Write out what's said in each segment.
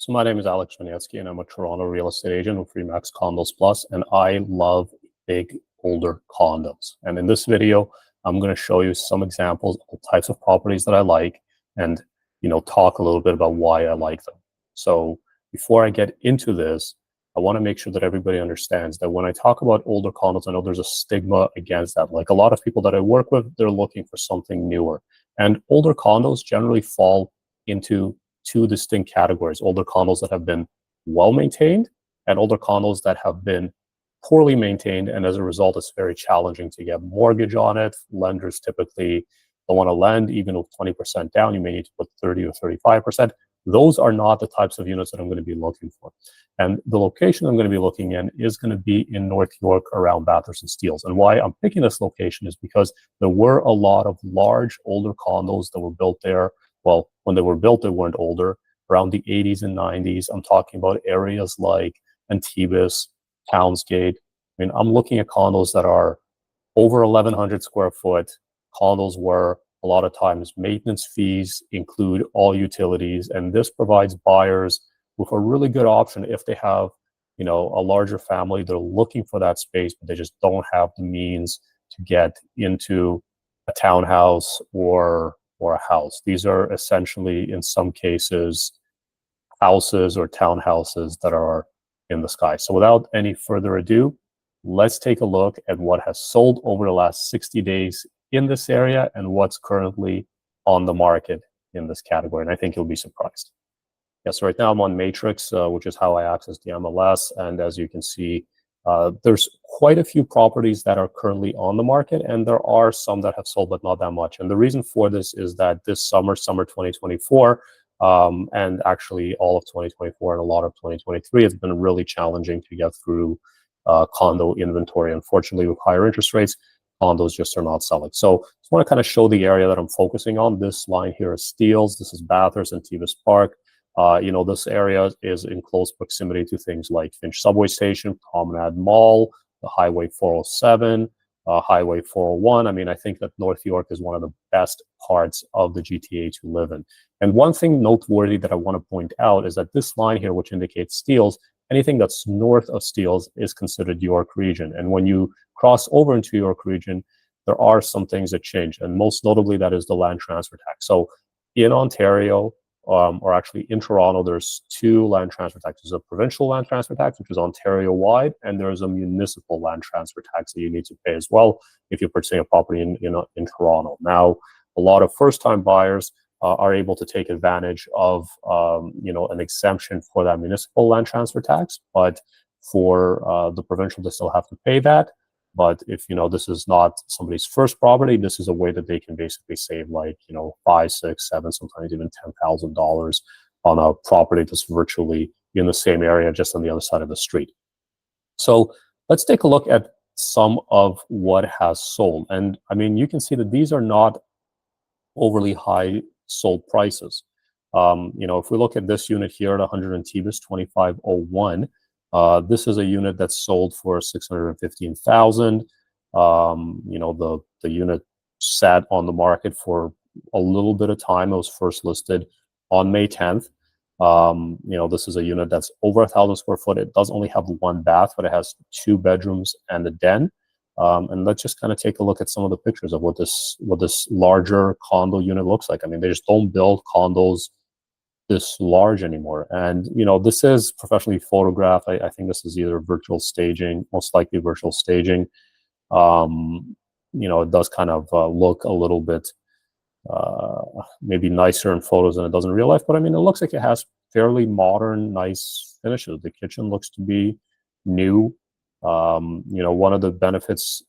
So my name is Zhvanetskiy, and I'm a Toronto real estate agent with REMAX Condos Plus, and I love big, older condos. And in this video, I'm going to show you some examples of the types of properties that I like and, talk a little bit about why I like them. So before I get into this, I want to make sure that everybody understands that when I talk about older condos, I know there's a stigma against that. Like a lot of people that I work with, they're looking for something newer. And older condos generally fall into two distinct categories: older condos that have been well maintained and older condos that have been poorly maintained, and as a result it's very challenging to get mortgage on it. Lenders typically don't want to lend even with 20% down. You may need to put 30 or 35%. Those are not the types of units that I'm going to be looking for. And the location I'm going to be looking in is going to be in North York around Bathurst and Steeles. And why I'm picking this location is because there were a lot of large older condos that were built there. Well, when they were built, they weren't older, around the 80s and 90s. I'm talking about areas like Antibes, Townsgate. I mean, I'm looking at condos that are over 1,100 square foot, condos where a lot of times maintenance fees include all utilities, and this provides buyers with a really good option if they have, a larger family. They're looking for that space, but they just don't have the means to get into a townhouse or a house. These are essentially, in some cases, houses or townhouses that are in the sky. So without any further ado, let's take a look at what has sold over the last 60 days in this area and what's currently on the market in this category. And I think you'll be surprised. Yes, right now I'm on Matrix, which is how I access the MLS. And as you can see, there's quite a few properties that are currently on the market, and there are some that have sold, but not that much. And the reason for this is that this summer 2024, and actually all of 2024 and a lot of 2023, has been really challenging to get through condo inventory. Unfortunately, with higher interest rates, condos just are not selling. So I just want to kind of show the area that I'm focusing on. This line here is Steeles. This is Bathurst and Steeles Park. This area is in close proximity to things like Finch Subway Station, Promenade Mall, the Highway 407, Highway 401. I mean, I think that North York is one of the best parts of the GTA to live in. And one thing noteworthy that I want to point out is that this line here, which indicates Steeles, anything that's north of Steeles is considered York region. And when you cross over into York region, there are some things that change. And most notably, that is the land transfer tax. So in Ontario, or actually in Toronto, there's two land transfer taxes: a provincial land transfer tax, which is Ontario-wide, and there's a municipal land transfer tax that you need to pay as well if you're purchasing a property in Toronto. Now, a lot of first-time buyers are able to take advantage of an exemption for that municipal land transfer tax, but for the provincial, they still have to pay that. But if this is not somebody's first property, this is a way that they can basically save like $5, $6, $7, sometimes even $10,000 on a property that's virtually in the same area, just on the other side of the street. So let's take a look at some of what has sold. And I mean, you can see that these are not overly high sold prices. If we look at this unit here at 100 Antibes 2501. This is a unit that's sold for $615,000. The unit sat on the market for a little bit of time. It was first listed on May 10th. This is a unit that's over 1,000 square foot. It does only have one bath, but it has 2 bedrooms and a den. And let's just kind of take a look at some of the pictures of what this larger condo unit looks like. I mean, they just don't build condos this large anymore. And this is professionally photographed. I think this is either virtual staging, most likely virtual staging. It does kind of look a little bit maybe nicer in photos than it does in real life, but I mean, it looks like it has fairly modern, nice finishes. The kitchen looks to be new. One of the benefits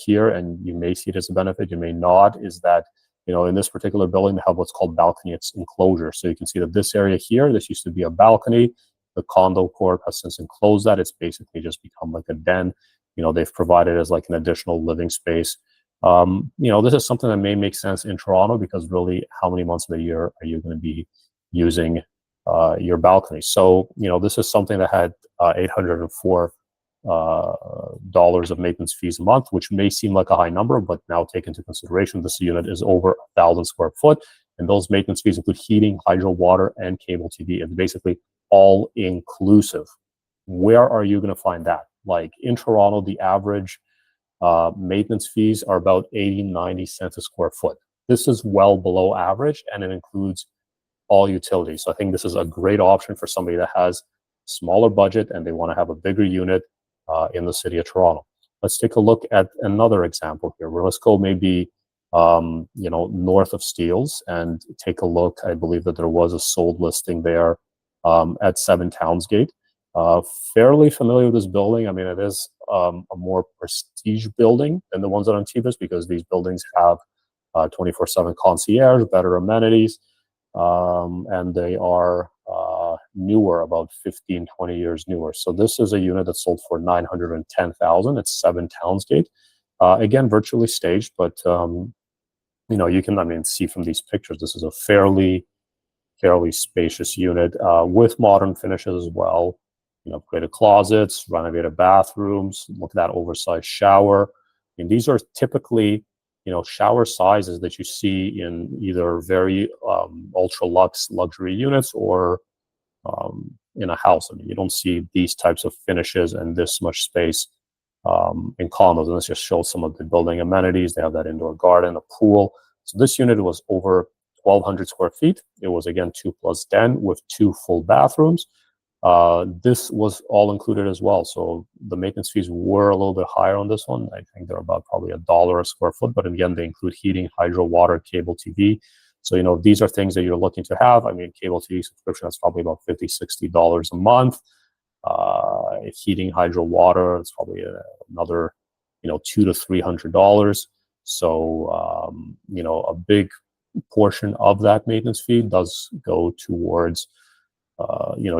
here, and you may see it as a benefit, you may not, is that in this particular building, they have what's called balcony enclosure. So you can see that this area here, this used to be a balcony. The condo corp has since enclosed that. It's basically just become like a den. They've provided as like an additional living space. This is something that may make sense in Toronto, because really, how many months of the year are you going to be using your balcony? So, this is something that had 804 dollars of maintenance fees a month, which may seem like a high number, but now take into consideration this unit is over 1,000 square foot, and those maintenance fees include heating, hydro, water, and cable TV. It's basically all inclusive. Where are you going to find that? Like in Toronto, the average maintenance fees are about 80-90 cents a square foot. This is well below average, and it includes all utilities. So I think this is a great option for somebody that has smaller budget and they want to have a bigger unit in the city of Toronto. Let's take a look at another example here. Where let's go maybe north of Steeles and take a look. I believe that there was a sold listing there at 7 Townsgate. Fairly familiar with this building. I mean, it is a more prestige building than the ones that are on Tebus, because these buildings have 24/7 concierge, better amenities, and they are newer, about 15-20 years newer. So this is a unit that sold for $910,000. It's 7 Townsgate. Again, virtually staged, but you can see from these pictures, this is a fairly spacious unit with modern finishes as well. Upgraded closets, renovated bathrooms. Look at that oversized shower. And these are typically, shower sizes that you see in either very ultra luxe luxury units or in a house. I mean, you don't see these types of finishes and this much space in condos. And this just shows some of the building amenities. They have that indoor garden, a pool. So this unit was over 1,200 square feet. It was, again, 2+ den with 2 full bathrooms. This was all included as well. So the maintenance fees were a little bit higher on this one. I think they're about probably $1 a square foot, but again, they include heating, hydro, water, cable TV. So, these are things that you're looking to have. I mean, cable TV subscription, that's probably about $50-$60 a month. Heating, hydro, water, it's probably another, $200 to $300. So, a big portion of that maintenance fee does go towards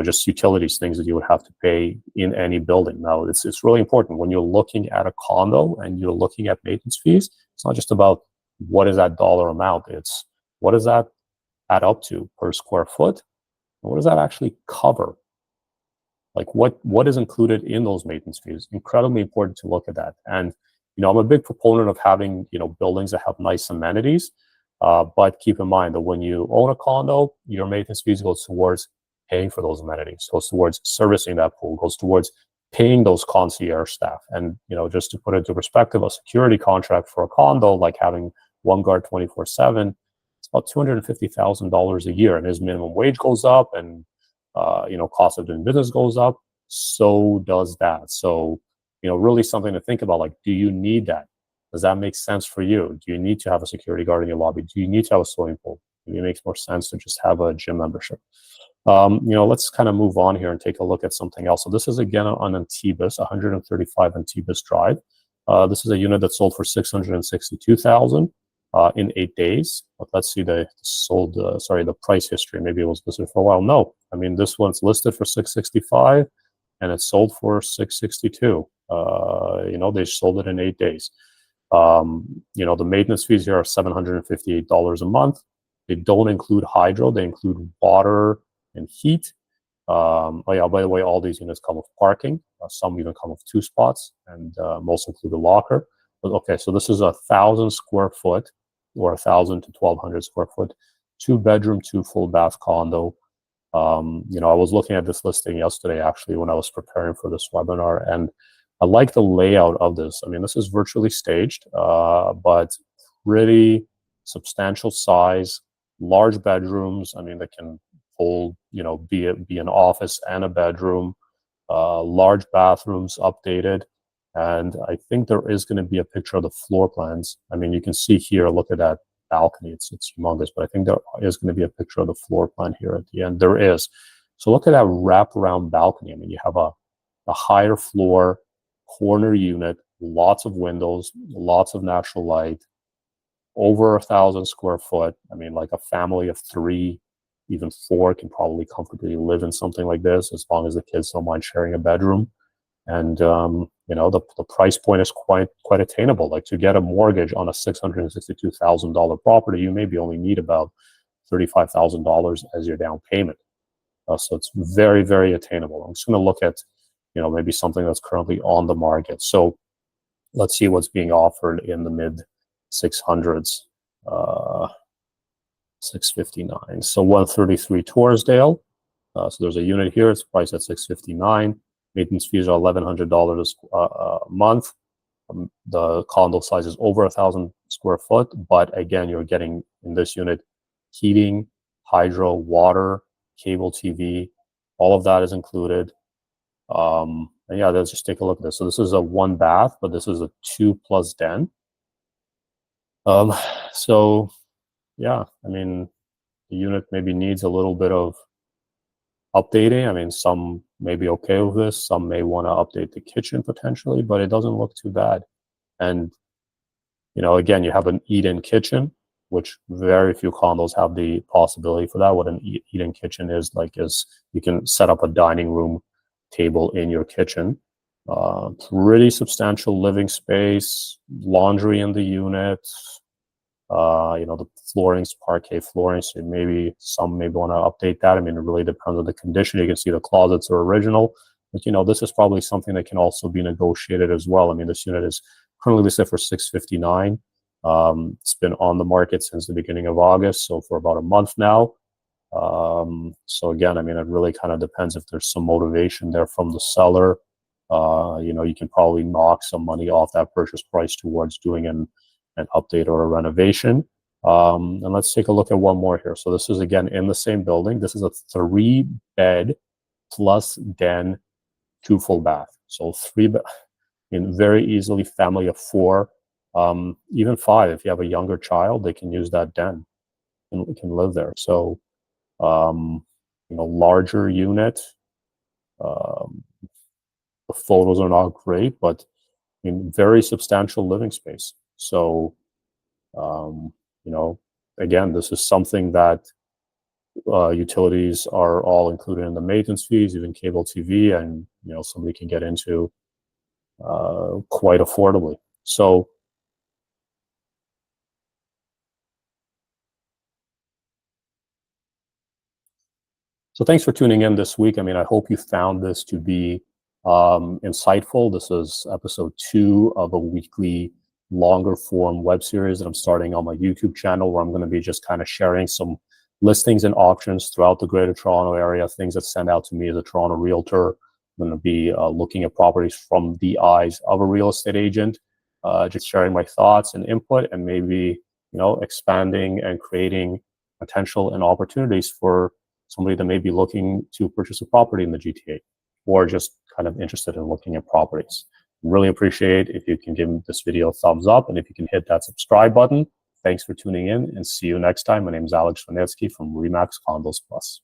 just utilities, things that you would have to pay in any building. Now, it's really important when you're looking at a condo and you're looking at maintenance fees. It's not just about what is that dollar amount. It's what does that add up to per square foot, and what does that actually cover? Like what is included in those maintenance fees? Incredibly important to look at that. And I'm a big proponent of having buildings that have nice amenities, but keep in mind that when you own a condo, your maintenance fees goes towards paying for those amenities, goes towards servicing that pool, goes towards paying those concierge staff. And, just to put it into perspective, a security contract for a condo, like having one guard 24/7, it's about $250,000 a year. And his minimum wage goes up and, cost of doing business goes up. So does that. So, really something to think about, like, do you need that? Does that make sense for you? Do you need to have a security guard in your lobby? Do you need to have a swimming pool? Maybe it makes more sense to just have a gym membership. Let's kind of move on here and take a look at something else. So this is again on Antibes, 135 Antibes Drive. This is a unit that sold for $662,000 in 8 days. But let's see the price history. Maybe it was listed for a while. No, I mean, this one's listed for $665 and it sold for $662. They sold it in 8 days. The maintenance fees here are $758 a month. They don't include hydro. They include water and heat. By the way, all these units come with parking. Some even come with 2 spots, and most include a locker. But okay, so this is 1,000 square foot, or 1,000 to 1,200 square foot, 2-bedroom, 2 full bath condo. I was looking at this listing yesterday, actually, when I was preparing for this webinar, and I like the layout of this. I mean, this is virtually staged, but pretty substantial size, large bedrooms. I mean, they can hold, be an office and a bedroom, large bathrooms, updated. And I think there is going to be a picture of the floor plans. I mean, you can see here, look at that balcony. It's humongous, but I think there is going to be a picture of the floor plan here at the end. There is. So look at that wraparound balcony. I mean, you have a higher floor, corner unit, lots of windows, lots of natural light, over 1,000 square foot. I mean, like a family of 3, even 4 can probably comfortably live in something like this, as long as the kids don't mind sharing a bedroom. And the price point is quite attainable. Like, to get a mortgage on a $662,000 property, you maybe only need about $35,000 as your down payment. So it's very, very attainable. I'm just going to look at maybe something that's currently on the market. So let's see what's being offered in the mid 600s. 659. So 133 Torresdale. So there's a unit here. It's priced at $659. Maintenance fees are $1,100 a month. The condo size is over 1,000 square foot, but again, you're getting in this unit heating, hydro, water, cable TV, all of that is included. And yeah, let's just take a look at this. So this is a 1 bath, but this is a 2+ den. So yeah, I mean, the unit maybe needs a little bit of updating. I mean, some may be okay with this. Some may want to update the kitchen potentially, but it doesn't look too bad. And, you know, again, you have an eat-in kitchen, which very few condos have the possibility for that. What an eat-in kitchen is you can set up a dining room table in your kitchen. Pretty substantial living space, laundry in the unit. You know, the flooring's parquet flooring, so maybe some may want to update that. I mean, it really depends on the condition. You can see the closets are original, but you know, this is probably something that can also be negotiated as well. I mean, this unit is currently listed for $659. It's been on the market since the beginning of August, so for about a month now. So again, I mean, it really kind of depends if there's some motivation there from the seller. You know, you can probably knock some money off that purchase price towards doing an update or a renovation. And let's take a look at one more here. So this is again in the same building. This is a 3-bed plus den, 2 full bath. So 3 bed, very easily family of 4, even 5. If you have a younger child, they can use that den and can live there. So, you know, larger unit. The photos are not great, but very substantial living space. So, you know, again, this is something that utilities are all included in the maintenance fees, even cable TV, and you know, somebody can get into quite affordably. So thanks for tuning in this week. I mean, I hope you found this to be insightful. This is episode 2 of a weekly longer form web series that I'm starting on my YouTube channel, where I'm going to be just kind of sharing some listings and options throughout the Greater Toronto area, things that stand out to me as a Toronto realtor. I'm going to be looking at properties from the eyes of a real estate agent, just sharing my thoughts and input, and maybe, you know, expanding and creating potential and opportunities for somebody that may be looking to purchase a property in the GTA, or just kind of interested in looking at properties. Really appreciate if you can give this video a thumbs up, and if you can hit that subscribe button. Thanks for tuning in, and see you next time. My name is Zhvanetskiy from REMAX Condos Plus.